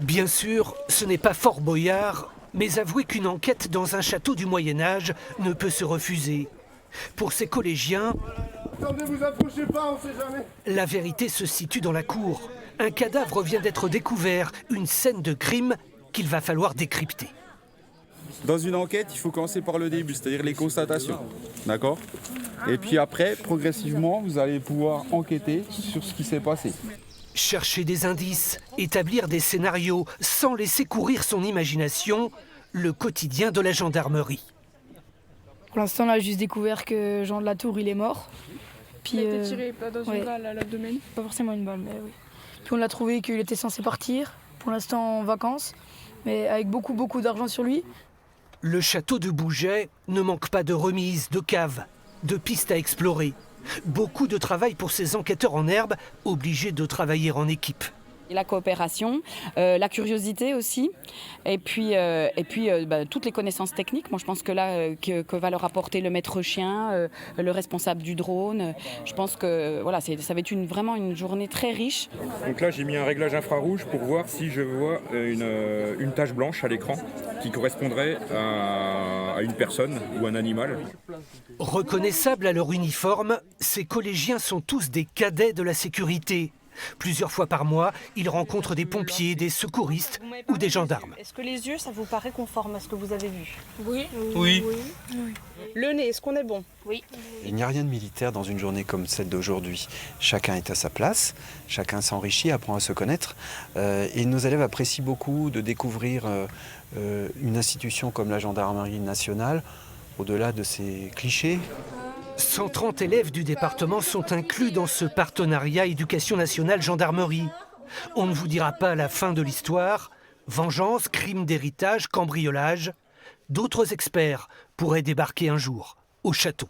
Bien sûr, ce n'est pas Fort Boyard, mais avouez qu'une enquête dans un château du Moyen-Âge ne peut se refuser. Pour ces collégiens, attendez, vous approchez pas, on sait jamais. La vérité se situe dans la cour. Un cadavre vient d'être découvert, une scène de crime qu'il va falloir décrypter. Dans une enquête, il faut commencer par le début, c'est-à-dire les constatations. D'accord ? Et puis après, progressivement, vous allez pouvoir enquêter sur ce qui s'est passé. Chercher des indices, établir des scénarios, sans laisser courir son imagination, le quotidien de la gendarmerie. Pour l'instant, on a juste découvert que Jean de la Tour, il est mort. Puis, il a été tiré pas dans une balle à l'abdomen. Pas forcément une balle, mais oui. Puis on a trouvé qu'il était censé partir, pour l'instant en vacances, mais avec beaucoup d'argent sur lui. Le château de Bouget ne manque pas de remises, de caves, de pistes à explorer. Beaucoup de travail pour ces enquêteurs en herbe, obligés de travailler en équipe. Et la coopération, la curiosité aussi, et puis toutes les connaissances techniques. Moi, je pense que là, que va leur apporter le maître chien, le responsable du drone. Je pense que voilà, ça va être vraiment une journée très riche. Donc là, j'ai mis un réglage infrarouge pour voir si je vois une tache blanche à l'écran qui correspondrait à une personne ou un animal. Reconnaissables à leur uniforme, ces collégiens sont tous des cadets de la sécurité. Plusieurs fois par mois, ils rencontrent des pompiers, des secouristes ou des gendarmes. Est-ce que les yeux, ça vous paraît conforme à ce que vous avez vu? Oui. Le nez, est-ce qu'on est bon? Oui. Il n'y a rien de militaire dans une journée comme celle d'aujourd'hui. Chacun est à sa place, chacun s'enrichit, apprend à se connaître. Et nos élèves apprécient beaucoup de découvrir une institution comme la gendarmerie nationale, au-delà de ses clichés. 130 élèves du département sont inclus dans ce partenariat éducation nationale-gendarmerie. On ne vous dira pas la fin de l'histoire. Vengeance, crime d'héritage, cambriolage. D'autres experts pourraient débarquer un jour au château.